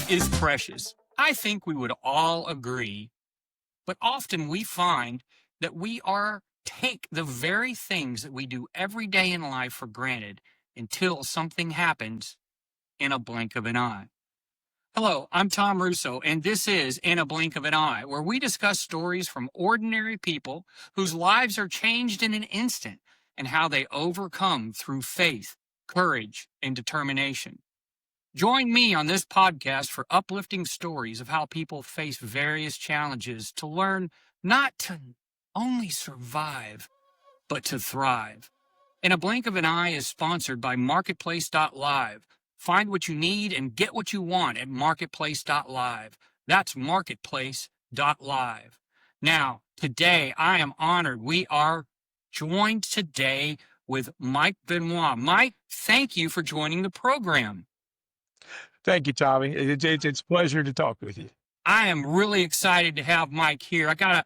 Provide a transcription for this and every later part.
is precious. I think we would all agree, but often we find that we are take the very things that we do every day in life for granted until something happens in a blink of an eye. Hello, I'm Tom Russo, and this is In a Blink of an Eye, where we discuss stories from ordinary people whose lives are changed in an instant and how they overcome through faith, courage, and determination. Join me on this podcast for uplifting stories of how people face various challenges to learn not to only survive, but to thrive. In a Blink of an Eye is sponsored by Marketplace.live. Find what you need and get what you want at Marketplace.live. That's Marketplace.live. Now, today I am honored. We are joined today with Mike Benoit. Mike, thank you for joining the program. Thank you, Tommy. It's a pleasure to talk with you. I am really excited to have Mike here. I gotta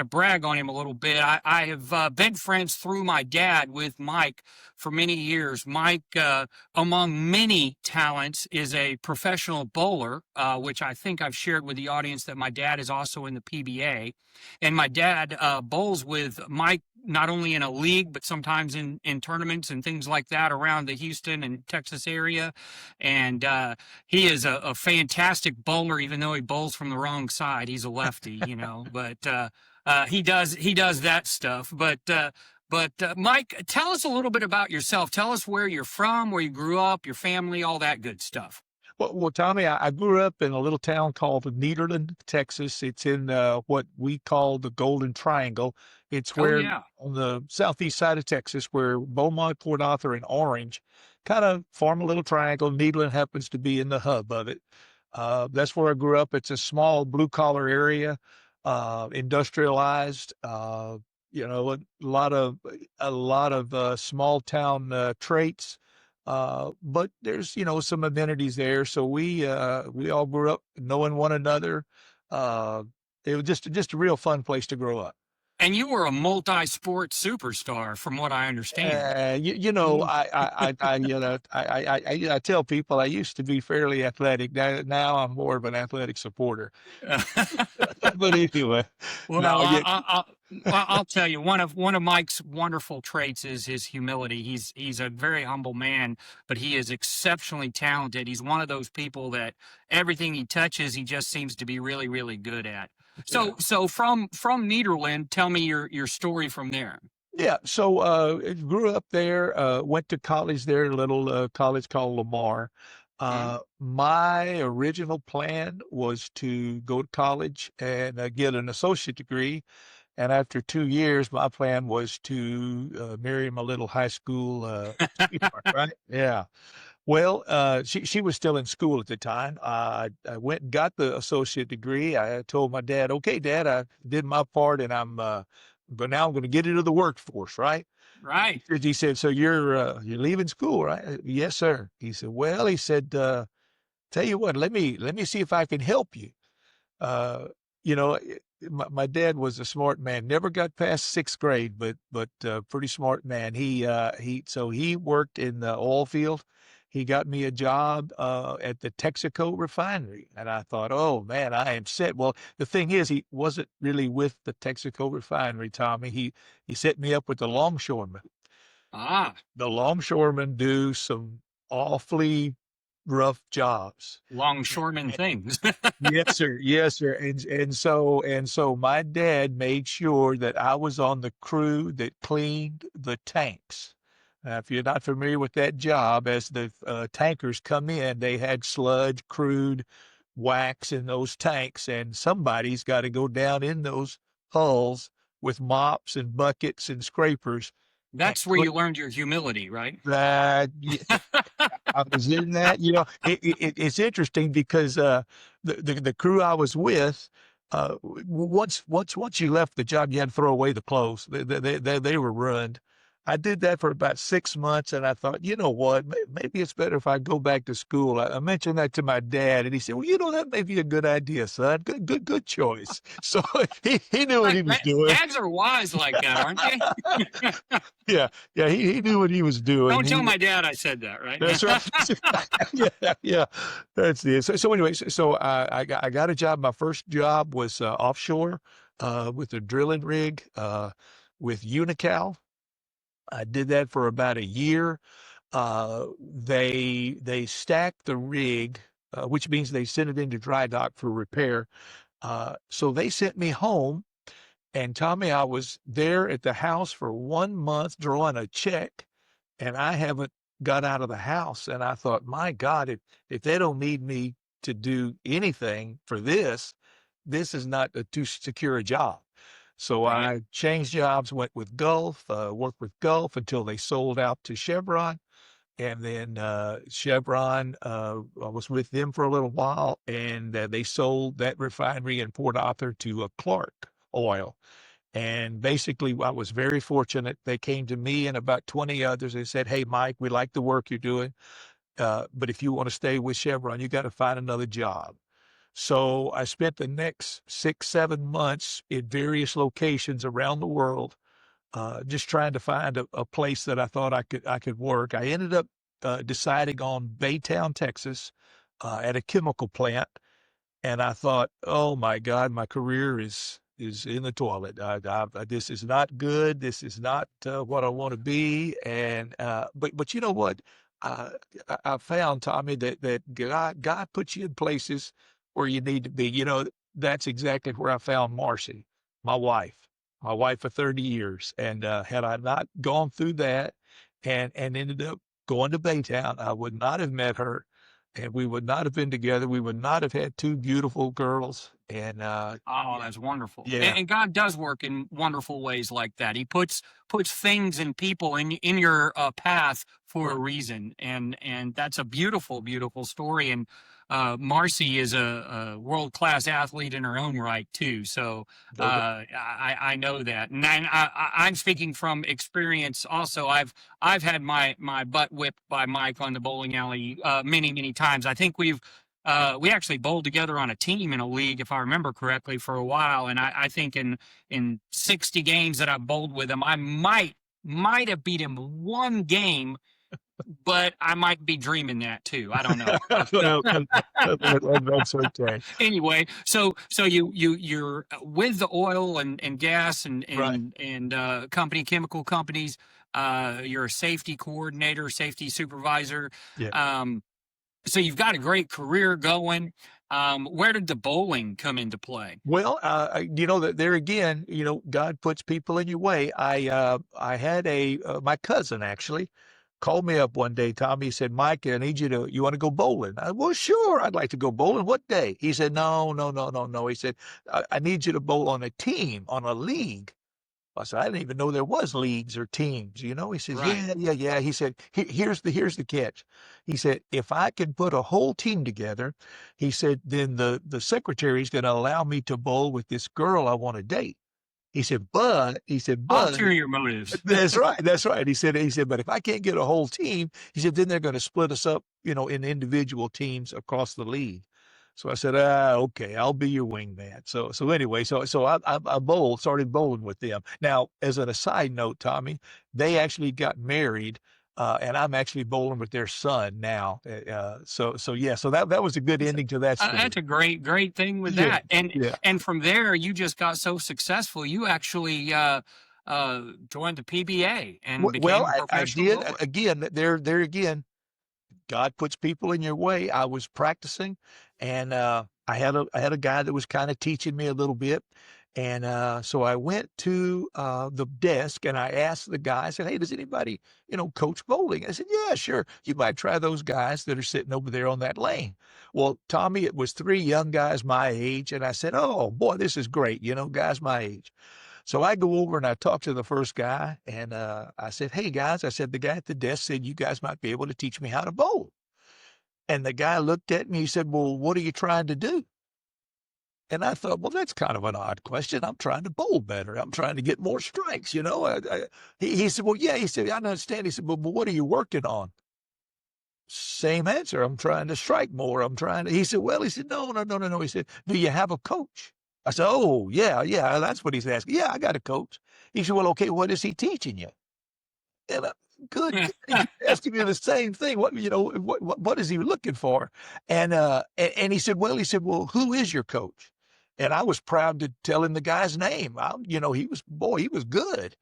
brag on him a little bit. I have been friends through my dad with Mike for many years. Mike, among many talents, is a professional bowler, which I think I've shared with the audience that my dad is also in the PBA, and my dad bowls with Mike not only in a league but sometimes in tournaments and things like that around the Houston and Texas area, and he is a fantastic bowler, even though he bowls from the wrong side. He's a lefty, but he does that stuff. But Mike, tell us a little bit about yourself. Tell us where you're from, where you grew up, your family, all that good stuff. Well, Tommy, I grew up in a little town called Nederland, Texas. It's in what we call the Golden Triangle. It's Oh where yeah. on the southeast side of Texas, where Beaumont, Port Arthur, and Orange kind of form a little triangle. Nederland happens to be in the hub of it. That's where I grew up. It's a small blue collar area, industrialized. A lot of small town traits. But there's, some amenities there. So we all grew up knowing one another. It was just a real fun place to grow up. And you were a multi-sport superstar, from what I understand. I tell people I used to be fairly athletic. Now I'm more of an athletic supporter. But anyway, Well, no, yeah, I'll tell you, one of Mike's wonderful traits is his humility. He's a very humble man, but he is exceptionally talented. He's one of those people that everything he touches, he just seems to be really, really good at. yeah. So from Nederland, tell me your story from there. Yeah, so grew up there, went to college there, a little college called Lamar. Mm. My original plan was to go to college and get an associate degree. And after 2 years, my plan was to marry my little high school sweetheart, right? Yeah. Well, she was still in school at the time. I went and got the associate degree. I told my dad, "Okay, Dad, I did my part, and but now I'm going to get into the workforce, right?" Right. He said, "So you're leaving school, right?" "Yes, sir." He said, "Well," he said, "tell you what, let me see if I can help you." Uh, my dad was a smart man. Never got past sixth grade, but pretty smart man. He worked in the oil field. He got me a job at the Texaco refinery, and I thought, "Oh man, I am set." Well, the thing is, he wasn't really with the Texaco refinery, Tommy. He set me up with the longshoremen. Ah, The longshoremen do some awfully rough jobs. longshoreman things. Yes, sir. Yes, sir. And so my dad made sure that I was on the crew that cleaned the tanks. Now, if you're not familiar with that job, as the tankers come in, they had sludge, crude, wax in those tanks, and somebody's got to go down in those hulls with mops and buckets and scrapers and That's where you learned your humility, right? that. I was in that. It's interesting because the crew I was with, once you left the job, you had to throw away the clothes. They were ruined. I did that for about 6 months, and I thought, you know what? Maybe it's better if I go back to school. I mentioned that to my dad, and he said, "Well, you know, that may be a good idea, son. Good choice." So he knew what he Right. was doing. Dads are wise like that, aren't they? Yeah, yeah, he knew what he was doing. Don't tell He my dad I said that, right? That's right. Yeah, yeah, that's it. So anyway, I got a job. My first job was offshore with a drilling rig with Unical. I did that for about a year. They stack the rig, which means they send it into dry dock for repair. So they sent me home, and Tommy, I was there at the house for 1 month drawing a check, and I haven't got out of the house. And I thought, my God, if they don't need me to do anything for this, this is not a too secure a job. So Right. I changed jobs, went with Gulf, worked with Gulf until they sold out to Chevron. And then Chevron, I was with them for a little while, and they sold that refinery in Port Arthur to Clark Oil. And basically, I was very fortunate. They came to me and about 20 others and said, "Hey, Mike, we like the work you're doing, but if you want to stay with Chevron, you got to find another job." So I spent the next 6, 7 months in various locations around the world, just trying to find a place that I thought I could work. I ended up deciding on Baytown, Texas, at a chemical plant, and I thought, oh my God, my career is in the toilet. This is not good. This is not what I want to be. And but you know what? Uh, I found, Tommy, that God puts you in places where you need to be. You know, that's exactly where I found Marcy, my wife, my wife for 30 years. And had I not gone through that and ended up going to Baytown, I would not have met her, and we would not have been together. We would not have had two beautiful girls. And Oh, that's wonderful. yeah, And God does work in wonderful ways like that. He puts things and people in your path for a reason, and that's a beautiful, beautiful story. And Marcy is a world class athlete in her own right too. So no, I know that, and I'm speaking from experience. Also, I've had my butt whipped by Mike on the bowling alley many times. I think we actually bowled together on a team in a league, if I remember correctly, for a while. And I think in 60 games that I bowled with him, I might have beat him one game, but I might be dreaming that too. I don't know. But well, that's okay. anyway, so you're with the oil and gas Right. and company chemical companies. You're a safety coordinator, safety supervisor. Yeah. Um, so you've got a great career going. Where did the bowling come into play? Well, you know that there again, you know, God puts people in your way. I had my cousin actually called me up one day. Tommy, he said, "Mike, I need you want to go bowling?" Well, sure, I'd like to go bowling. What day? He said, "No, no, no, no, no." He said, I need you to bowl on a team, on a league." I said, "I didn't even know there was leagues or teams, you know." He says, Right. "Yeah, yeah, yeah." He said, Here's the catch." He said, "If I can put a whole team together," he said, "then the secretary is going to allow me to bowl with this girl I want to date." He said, but Ulterior motives. that's right. That's right. He said, but if I can't get a whole team, he said, then they're going to split us up, you know, in individual teams across the league. So I said, okay, I'll be your wingman. So anyway, so I started bowling with them. Now, as an aside note, Tommy, they actually got married, and I'm actually bowling with their son now. So yeah, so that was a good ending to that That's story. a great thing with Yeah, that. And yeah. and from there, you just got so successful. You actually joined the PBA and Well, became a I professional did bowler. again. There again. God puts people in your way. I was practicing, and I had a guy that was kind of teaching me a little bit, and so I went to the desk and I asked the guy. I said, "Hey, does anybody coach bowling?" I said, "Yeah, sure. You might try those guys that are sitting over there on that lane." Well, Tommy, it was three young guys my age, and I said, "Oh boy, this is great. Guys my age." So I go over and I talk to the first guy, and I said, "Hey guys," I said, "the guy at the desk said you guys might be able to teach me how to bowl." And the guy looked at me. He said, "Well, what are you trying to do?" And I thought, well, that's kind of an odd question. I'm trying to bowl better. I'm trying to get more strikes, you know. He said, well, yeah. He said, I understand. He said, but what are you working on? Same answer. I'm trying to strike more. I'm trying to. He said, well, he said, no, no, no, no, no. He said, do you have a coach? I said, oh, yeah, yeah. That's what he's asking. Yeah, I got a coach. He said, well, okay, what is he teaching you? And good, he's asking me the same thing. What you know? What is he looking for? And he said, well, who is your coach? And I was proud to tell him the guy's name. He was boy, he was good.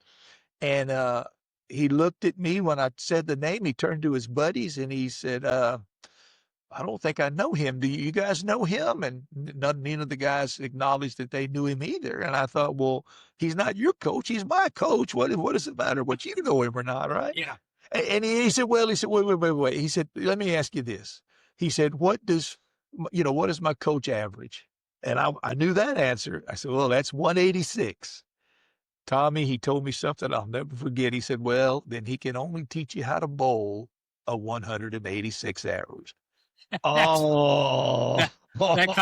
And he looked at me when I said the name. He turned to his buddies and he said, I don't think I know him. Do you guys know him? And none of the guys acknowledged that they knew him either. And I thought, well, he's not your coach. He's my coach. What does it matter what you know him or not, right? Yeah. And he said, well, he said, wait. He said, let me ask you this. He said, what does my coach average? And I knew that answer. I said, well, that's 186. Tommy, he told me something I'll never forget. He said, well, then he can only teach you how to bowl a 186 average. That's Oh, that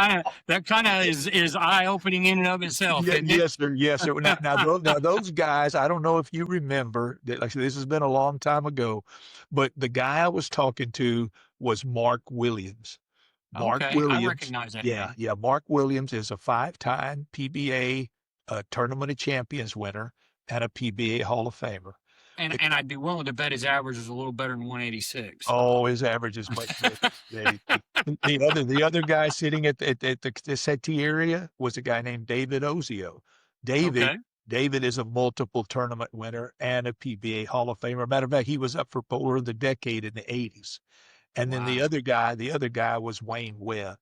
kind of is eye opening in and of itself, yeah, isn't it? yes, sir, yes, sir. Now those guys, I don't know if you remember that. Like I said, this has been a long time ago, but the guy I was talking to was Mark Williams. Mark Okay, I Williams, recognize that yeah, name. yeah. Mark Williams is a five-time PBA Tournament of Champions winner and a PBA Hall of Famer. The And I'd be willing to bet his average is a little better than 186. Oh, his average is much better. The other guy sitting at the settee area was a guy named David Ozio. David Okay. David is a multiple tournament winner and a PBA Hall of Famer. Matter of fact, he was up for Bowler of the Decade in the '80s. And then the Wow. other guy, the other guy was Wayne Webb.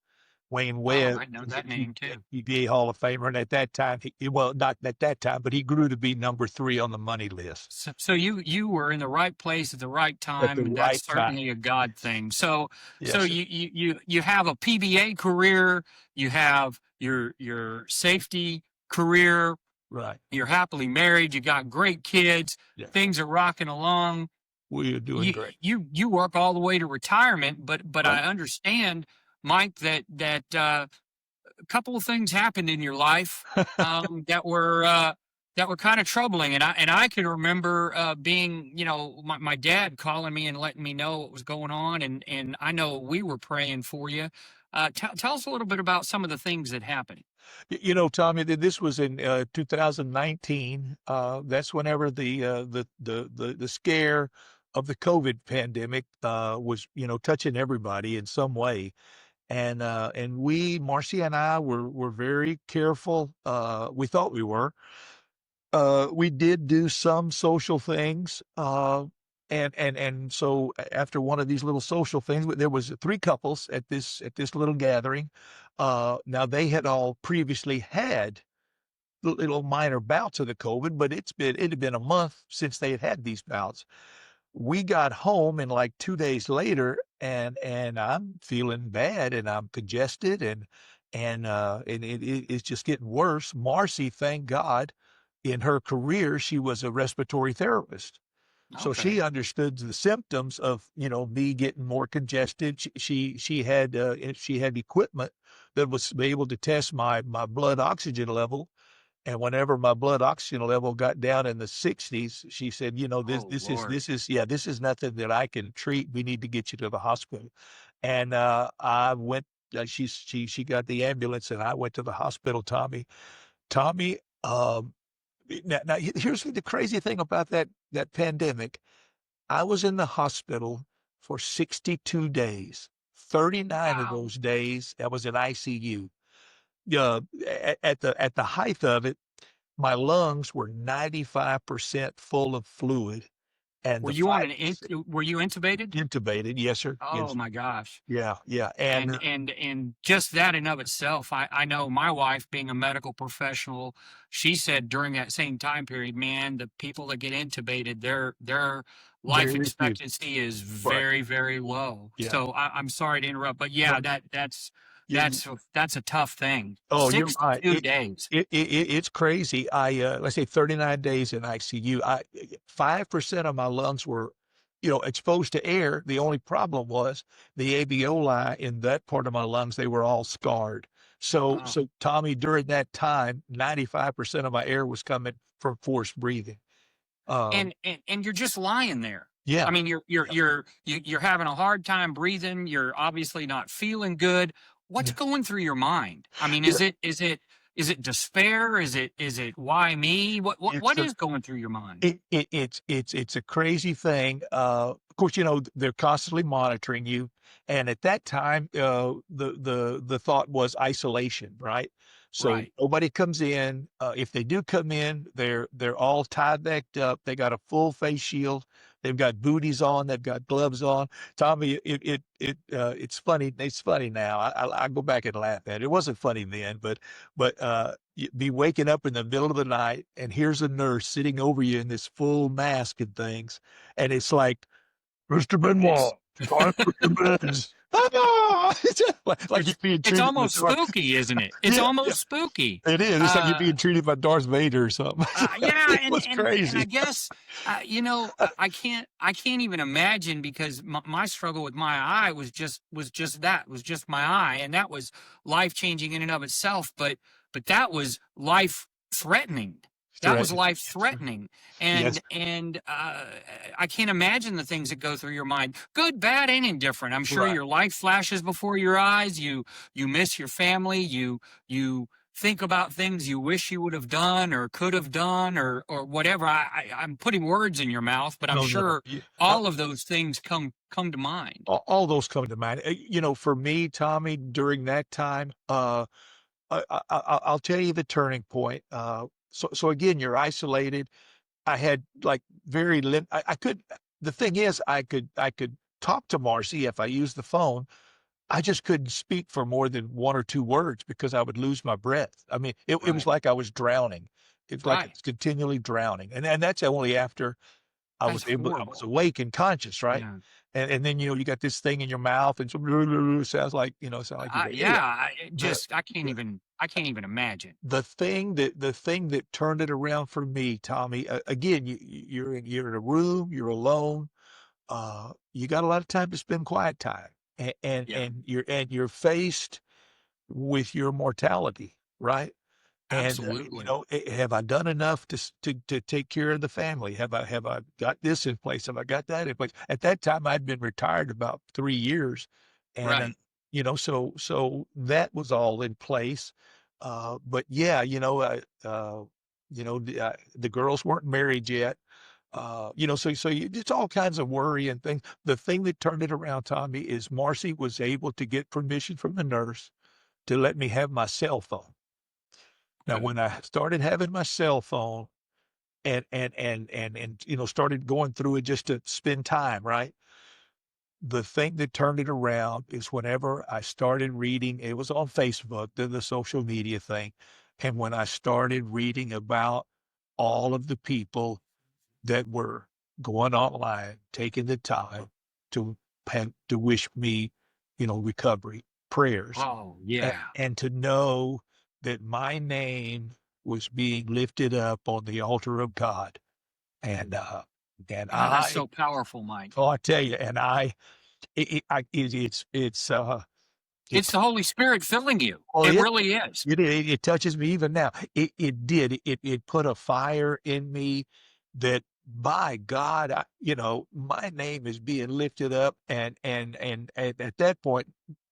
Wayne Oh, Webb I know was a that name too. PBA Hall of Famer, and at that time, well, not at that time, but he grew to be number 3 on the money list So you were in the right place at the right at the time, and that's right time. certainly a God thing. So Yes, sir. you have a PBA career, you have your safety career, Right. you're happily married, you got great kids, Yeah. things are rocking along. We are doing You great. you work all the way to retirement, but Right. I understand, Mike, that a couple of things happened in your life that were kind of troubling, and I can remember being, my dad calling me and letting me know what was going on, and I know we were praying for you. Tell us a little bit about some of the things that happened. Tommy, this was in 2019. That's whenever the scare of the COVID pandemic was, touching everybody in some way. And Marcy and I were very careful. We thought we were. We did do some social things. And so after one of these little social things, there was 3 couples at this little gathering. Now they had all previously had little minor bouts of the COVID, but it had been a month since they had had these bouts. We got home and like 2 days later, and I'm feeling bad and I'm congested and it's just getting worse. Marcy, thank God, in her career she was a respiratory therapist. So she Okay. understood the symptoms of, me getting more congested. She had equipment that was able to test my blood oxygen level. And whenever my blood oxygen level got down in the 60s, she said, this Oh this is Lord. this is yeah, this is nothing that I can treat. We need to get you to the hospital. And I went. She got the ambulance, and I went to the hospital. Tommy. Now here's the crazy thing about that pandemic. I was in the hospital for 62 days. 39 of Wow. those days, I was in ICU. At the height of it, my lungs were 95% full of fluid, and Were the you on 5% were you intubated? intubated. Yes, sir. Oh Yes. my gosh. Yeah, yeah. And just that in of itself, I know my wife being a medical professional, she said during that same time period, man, the people that get intubated, their life Very few. expectancy is Right. very, very low. Yeah. So I'm sorry to interrupt, but No, yeah, that's you, that's a tough thing. oh, you're right. 62 days. It's crazy. Let's say 39 days in ICU. 5% of my lungs were, exposed to air. The only problem was the alveoli in that part of my lungs, they were all scarred. Wow. So Tommy, during that time, 95% of my air was coming from forced breathing. Um, And you're just lying there. I yeah, mean, yeah, you're having a hard time breathing. You're obviously not feeling good. What's yeah. going through your mind? I mean, Yeah. is it despair? Is it why me? What It's a is going through your mind? it's a crazy thing. Of course, they're constantly monitoring you, and at that time, the thought was isolation, right? So Right, nobody comes in. If they do come in, they're all tied backed up. They got a full face shield. They've got booties on. They've got gloves on. Tommy, it's funny. It's funny now. I go back and laugh at it. It wasn't funny then, but you'd be waking up in the middle of the night and here's a nurse sitting over you in this full mask and things. And it's like, Mr. it's Benoit, time for some meds. Ah! It's just like you're it's being it's treated by almost Darth. spooky, isn't it? It's Yeah, yeah, almost spooky. it is. It's like you're Uh, being treated by Darth Vader or something. yeah, It and was and and I crazy. guess I can't even imagine because my struggle with my eye was just my eye, and that was life changing in and of itself. But that was life threatening. That was Threatening. life Yes, sir. threatening, Yes, and I can't imagine the things that go through your mind, good, bad, and indifferent. I'm sure right. your life flashes before your eyes. You miss your family. You think about things you wish you would have done or could have done or whatever. I'm putting words in your mouth, but I'm No, no, no. sure all of those things come to mind. All those come to mind. For me, Tommy, during that time, I'll tell you the turning point. So again, you're isolated. I had like I could. The thing is, I could talk to Marcy if I used the phone. I just couldn't speak for more than one or two words because I would lose my breath. I mean, it was Right. like I was drowning. It's like Right. it's continually drowning, and that's only after That's I was horrible. awake and conscious, right? Yeah. And then you got this thing in your mouth, and so sound like you're dead. Yeah. Anyway, the I can't even imagine. the thing that turned it around for me, Tommy, again, you're in a room, you're alone, you got a lot of time to spend quiet time, Yeah. and you're faced with your mortality, right? And Absolutely. have I done enough to take care of the family? Have I got this in place? Have I got that in place? At that time, I'd been retired about 3 years, and Right. so that was all in place. But yeah, the girls weren't married yet. It's all kinds of worry and things. The thing that turned it around, Tommy, is Marcy was able to get permission from the nurse to let me have my cell phone. Now, Good. when I started having my cell phone and started going through it just to spend time, right? The thing that turned it around is whenever I started reading, it was on Facebook, the social media thing. And when I started reading about all of the people that were going online, taking the time to to wish me, recovery prayers, Oh yeah. and to know that my name was being lifted up on the altar of God, and and God, that's I, so powerful, Mike. oh, I tell you, and It's it's the Holy Spirit filling you. oh It yeah, really is. it touches me even now. It did. It put a fire in me that, by God, my name is being lifted up, and at that point,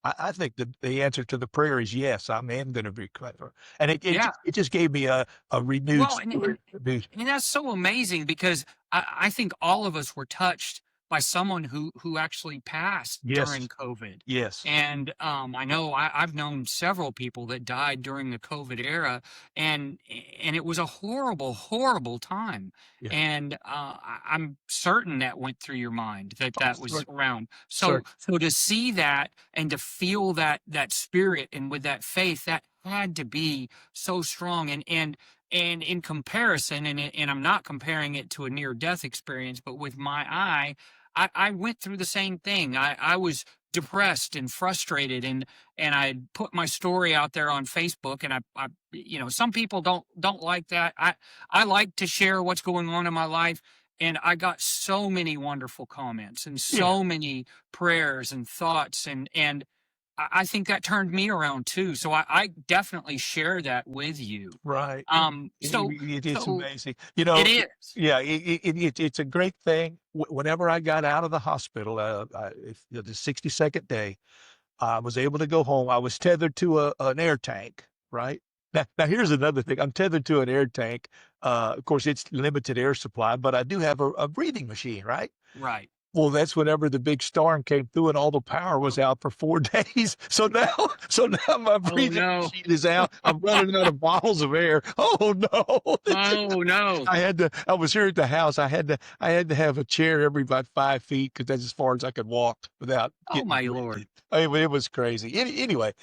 I think the answer to the prayer is yes. I am going to be clever, and Yeah. it just gave me a renewed Well, and spirit. and and that's so amazing because I think all of us were touched by someone who actually passed during Yes, COVID. yes, And I know I've known several people that died during the COVID era, and and it was a horrible, horrible time. yeah. And I'm certain that went through your mind that Oh, that was sir, around. sir. So to see that and to feel that spirit and with that faith, that had to be so strong. And in comparison, and I'm not comparing it to a near death experience, but with my eye, I went through the same thing. I was depressed and frustrated, and I put my story out there on Facebook, and some people don't like that. I like to share what's going on in my life, and I got so many wonderful comments and Yeah, so many prayers and thoughts, and I think that turned me around too. So I definitely share that with you. Right. It's So amazing. it is. Yeah, it's a great thing. Whenever I got out of the hospital, the 62nd day, I was able to go home. I was tethered to an air tank, right? Now, here's another thing. I'm tethered to an air tank. Of course, it's limited air supply, but I do have a breathing machine, right? Right. Well, that's whenever the big storm came through and all the power was out for 4 days. So now my Oh breathing no. machine is out. I'm running out of bottles of air. Oh no. Oh no. I was here at the house. I had to have a chair every about 5 feet because that's as far as I could walk without Oh getting my Lord. winded. I mean, it was crazy. Anyway,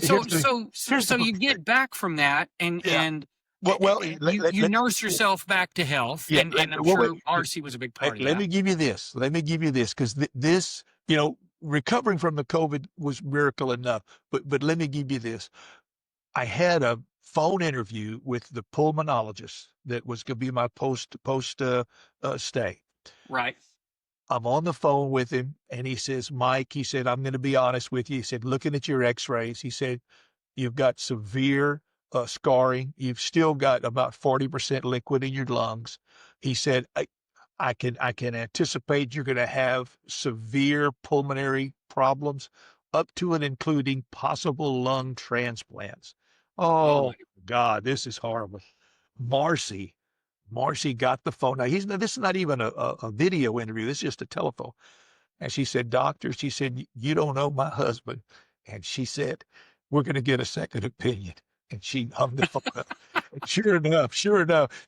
So so so here's the so you thing. get back from that, Yeah. Well, you nurse yourself back to health, yeah, and I'm well, wait, sure RC was a big part of let that. me give you this. Let me give you this because this, recovering from the COVID was miracle enough. But let me give you this. I had a phone interview with the pulmonologist that was going to be my post stay. Right. I'm on the phone with him, and he says, Mike, he said, I'm going to be honest with you. He said, looking at your X-rays, he said, you've got severe scarring. You've still got about 40% liquid in your lungs. He said, I can anticipate you're going to have severe pulmonary problems, up to and including possible lung transplants. Oh my. Oh God, this is horrible. Marcy, Marcy got the phone. Now this is not even a video interview. This is just a telephone. And she said, Doctor, she said, you don't know my husband. And she said, we're going to get a second opinion. And she hung the phone up. And sure enough,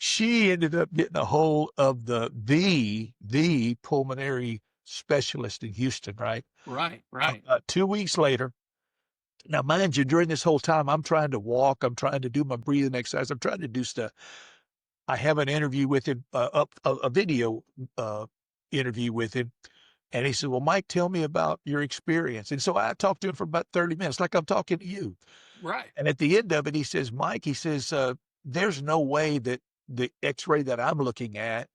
she ended up getting a hold of the pulmonary specialist in Houston, right? Right. Right. 2 weeks later, now mind you, during this whole time, I'm trying to walk, I'm trying to do my breathing exercise, I'm trying to do stuff. I have an interview with him, a video interview with him. And he said, well, Mike, tell me about your experience. And so I talked to him for about 30 minutes, like I'm talking to you. Right. And at the end of it, he says, Mike, he says, there's no way that the x-ray that I'm looking at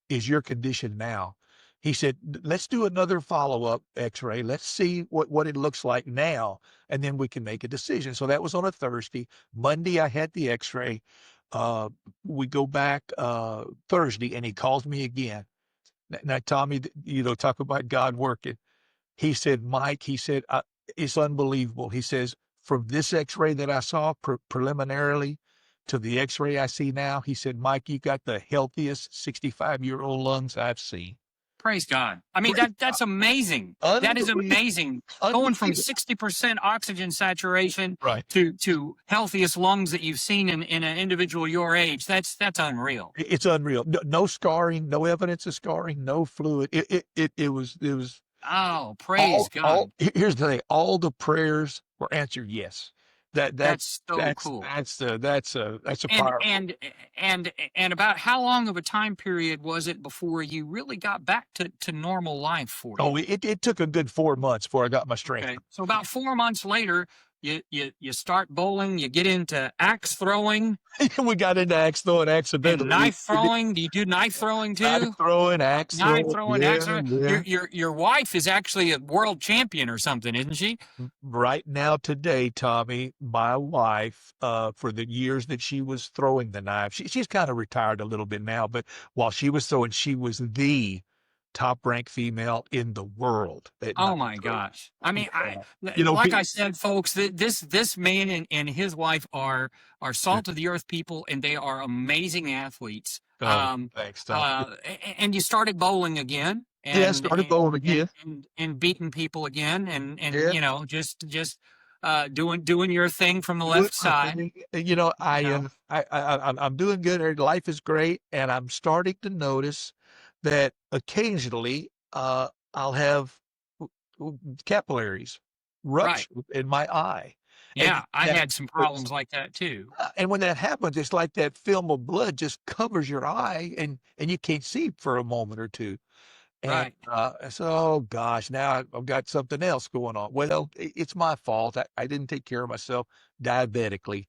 is your condition now. He said, let's do another follow-up x-ray. Let's see what it looks like now, and then we can make a decision. So that was on a Thursday. Monday, I had the x-ray. Uh, we go back Thursday, and he calls me again. Now, Tommy, talk about God working. He said, Mike, he said, it's unbelievable. He says, from this x-ray that I saw preliminarily to the x-ray I see now, he said, Mike, you got the healthiest 65-year-old lungs I've seen. Praise God. I mean, Praise God. that's amazing. That is Unbelievable. amazing. Going from Unbelievable. 60% oxygen saturation Right. to healthiest lungs that you've seen in an individual your age. That's unreal. It's unreal. No scarring, no evidence of scarring, no fluid. It was Oh, praise God. here's the thing, all the prayers were answered yes. That that's That's so that's cool. that's a And powerful. and and about how long of a time period was it before you really got back to normal life for you? Oh, it took a good 4 months before I got my strength. Okay. So about 4 months later, you start bowling, you get into axe throwing We got into axe throwing and accidentally. knife We did throwing. Do you do knife throwing knife too? throwing, axe Knife throwing. throwing, axe Yeah, throwing. yeah. Your wife is actually a world champion or something, isn't she? Right now, today, Tommy, my wife, for the years that she was throwing the knife, she's kind of retired a little bit now, but while she was throwing, she was the top ranked female in the world at Oh knife my throwing. gosh. I mean, Yeah. like I said, folks, this man and his wife are salt of the earth people, and they are amazing athletes. Oh, thanks, Tom. And you started bowling again, Yeah, I started bowling again. and beating people again, and Yeah. doing your thing from the Doing left my side. thing. You know, I'm doing good. Life is great, and I'm starting to notice that occasionally I'll have capillaries right? rupture in my eye, and Yeah, I that had some happens. problems like that too. And when that happens, it's like that film of blood just covers your eye, and you can't see for a moment or two. And Right, so, oh gosh, now I've got something else going on. Well, it's my fault. I didn't take care of myself diabetically.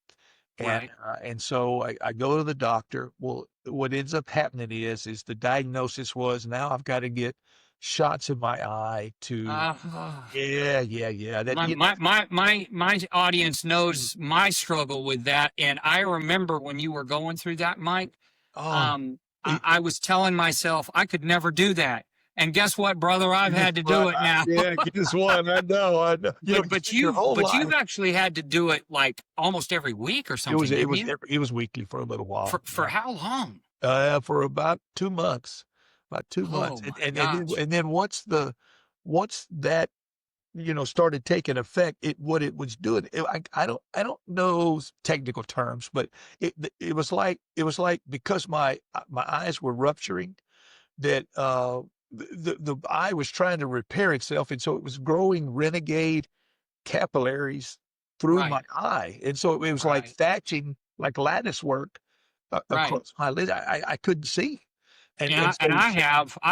And right, and so I go to the doctor. Well, what ends up happening is the diagnosis was now I've got to get shots in my eye to, Uh, yeah. That, my my audience knows my struggle with that, and I remember when you were going through that, Mike. oh, it, I was telling myself I could never do that, and guess what, brother? I've guess had to what? do it now. Yeah, guess what? I know. You know, because your whole But you've life, actually had to do it like almost every week or something, didn't you? it was weekly for a little while. For how long? For about 2 months, about 2 months, Oh my gosh! and then once that started taking effect, what it was doing, I don't know technical terms, but it was like because my eyes were rupturing, that the eye was trying to repair itself, and so it was growing renegade capillaries through my Right, eye, and so it was like right, thatching, like lattice work right. across my lid. I couldn't see, and And so I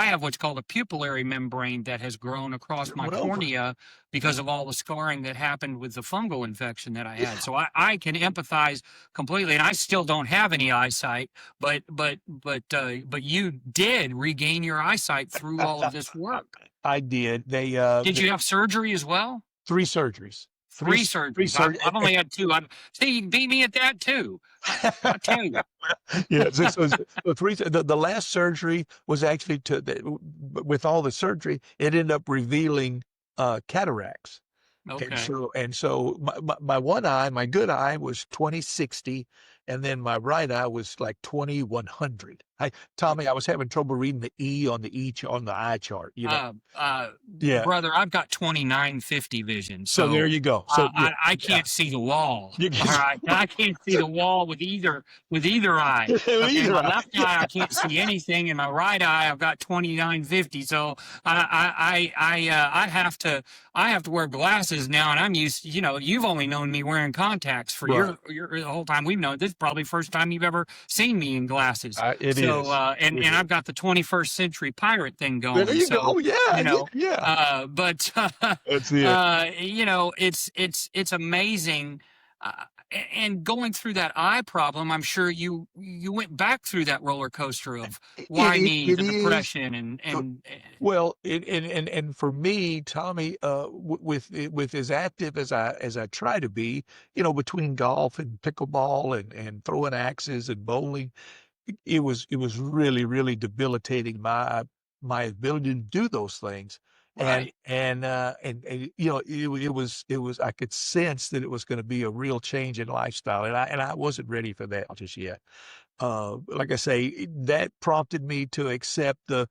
have what's called a pupillary membrane that has grown across my went over. cornea because Yeah, of all the scarring that happened with the fungal infection that I had. yeah. So I can empathize completely, and I still don't have any eyesight, but you did regain your eyesight through all of this work. I did. Did you have surgery as well? Three surgeries, Three three surgeries. surgeries. I've only had two. See, you beat me at that too. I tell you. Yeah, the last surgery was actually with all the surgery, it ended up revealing cataracts. Okay. And so my one eye, my good eye was 20/60, and then my right eye was like 2100. Tommy, I was having trouble reading the E on on the eye chart, Yeah. Brother, I've got 2950 vision, So there so you go. So yeah, I yeah. can't see the wall. You All can, right, I can't see so, the wall with either eye. Okay, either my eye. left eye I can't see anything, and my right eye I've got 2950. So I have to wear glasses now, and I'm used. You've only known me wearing contacts for Right. the whole time we've known. This is probably the first time you've ever seen me in glasses. It So is. It and is. I've got the 21st century pirate thing There going. you So go. Yeah, you yeah, know yeah. but That's it. it's amazing. And going through that eye problem, I'm sure you went back through that roller coaster of why me, It the is. depression, Well, and for me, Tommy, with as active as I try to be, between golf and pickleball and throwing axes and bowling, it was really debilitating my ability to do those things. right. And it was I could sense that it was going to be a real change in lifestyle, and I wasn't ready for that just yet. Like I say, that prompted me to accept the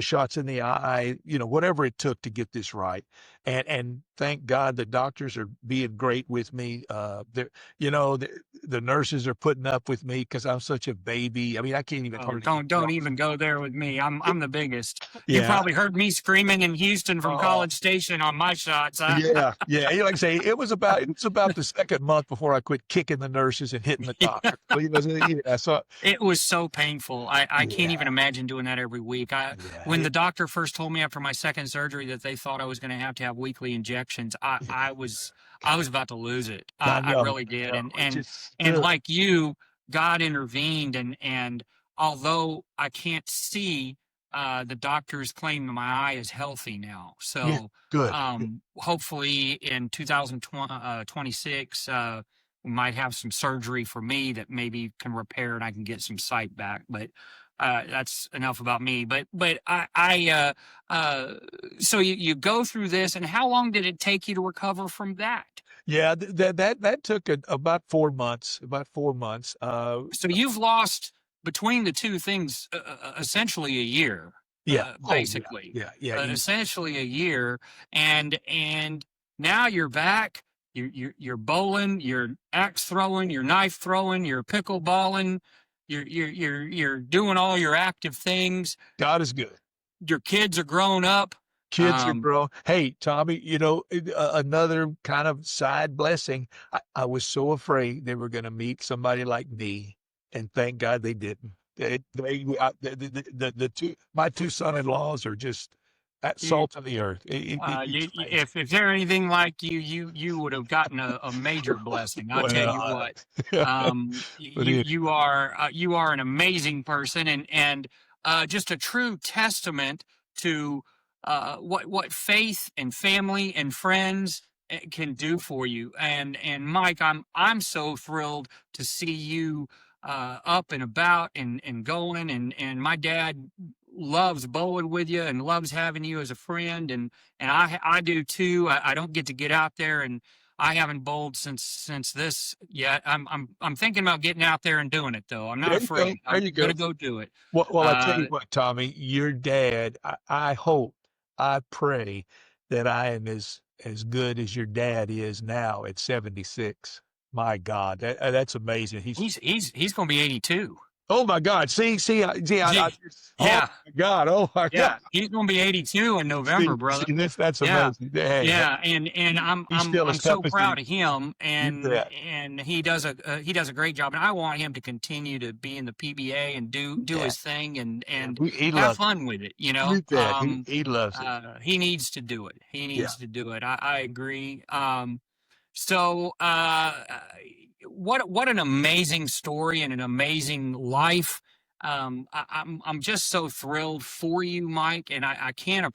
shots in the eye, whatever it took to get this right. And thank God the doctors are being great with me. The nurses are putting up with me because I'm such a baby. I mean, I can't even Oh, hardly eat don't cross. even go there with me. I'm the biggest. You Yeah. probably heard me screaming in Houston from Oh, College Station on my shots. yeah. Like I say, it was about the second month before I quit kicking the nurses and hitting the doctor. Yeah, so It was so painful. I can't even yeah, imagine doing that every week. yeah. When the doctor first told me after my second surgery that they thought I was going to have weekly injections, I was about to lose it. I I know, really I did. know. It's just And like you, God intervened, and although I can't see, the doctors claim that my eye is healthy now. yeah, So good. hopefully in 2026, we might have some surgery for me that maybe can repair and I can get some sight back. But that's enough about me. But so you go through this, and how long did it take you to recover from that? Yeah, that took about 4 months. About 4 months. So you've lost between the two things essentially a year, Yeah. Oh, yeah, basically, yeah. essentially a year, and now you're back. You're bowling, you're axe throwing, you're knife throwing, you're pickleballing, you're doing all your active things. God is good. Your kids are grown up. Kids are Um, grown. Hey, Tommy, another kind of side blessing. I was so afraid they were going to meet somebody like me, and thank God they didn't. The two my two son-in-laws are just that you, salt of the earth. It's amazing. if they're anything like you would have gotten a major blessing. I'll tell you Well, what. but it, You are an amazing person, and just a true testament to what faith and family and friends can do for you. And Mike, I'm so thrilled to see you up and about and going. And my dad loves bowling with you and loves having you as a friend, and I do too. I don't get out there, and I haven't bowled since this yet. I'm thinking about getting out there and doing it though. I'm not There you go. afraid. There I'm you go. gonna go do it. Well, I tell Uh, you what, Tommy, your dad, I hope, I pray that I am as good as your dad is now at 76. My God, that's amazing. he's gonna be 82. Oh my God. Gee, Oh yeah, my God. Oh my God. yeah, he's gonna be 82 in November, brother. See this, that's Yeah, amazing. Hey, yeah, and he's still I'm as so tough as proud of him, you bet. and he does a great job, and I want him to continue to be in the PBA and do Yeah. his thing Yeah. and He have loves fun with it. You bet. He loves it. He needs to do it. He Yeah. needs to do it. I agree. So what an amazing story and an amazing life. I'm just so thrilled for you, Mike, and I can't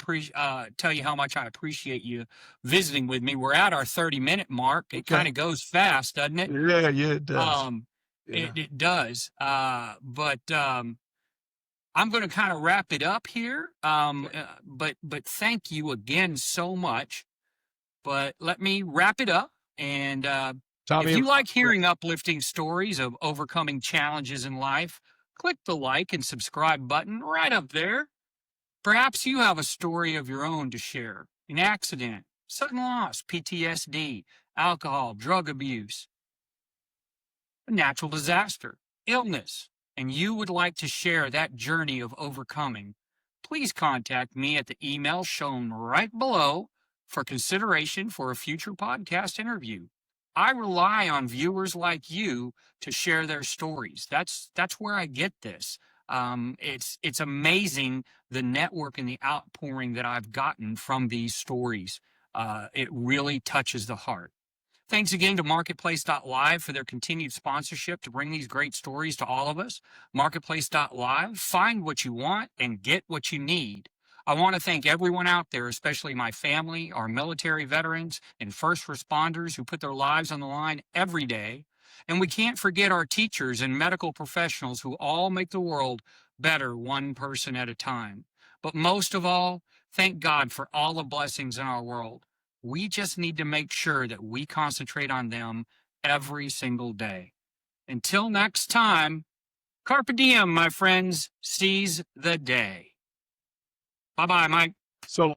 tell you how much I appreciate you visiting with me. We're at our 30-minute mark. It Okay. kind of goes fast, doesn't it? Yeah, yeah, it does. Um, Yeah. it does. But I'm going to kind of wrap it up here. Okay. But thank you again so much. But let me wrap it up. And Tommy, if it you was my like hearing pleasure. uplifting stories of overcoming challenges in life, click the like and subscribe button right up there. Perhaps you have a story of your own to share: an accident, sudden loss, PTSD, alcohol, drug abuse, a natural disaster, illness, and you would like to share that journey of overcoming, please contact me at the email shown right below for consideration for a future podcast interview. I rely on viewers like you to share their stories. That's where I get this. It's amazing the network and the outpouring that I've gotten from these stories. It really touches the heart. Thanks again to Marketplace.live for their continued sponsorship to bring these great stories to all of us. Marketplace.live, find what you want and get what you need. I want to thank everyone out there, especially my family, our military veterans, and first responders who put their lives on the line every day. And we can't forget our teachers and medical professionals who all make the world better one person at a time. But most of all, thank God for all the blessings in our world. We just need to make sure that we concentrate on them every single day. Until next time, carpe diem, my friends. Seize the day. Bye bye, Mike. So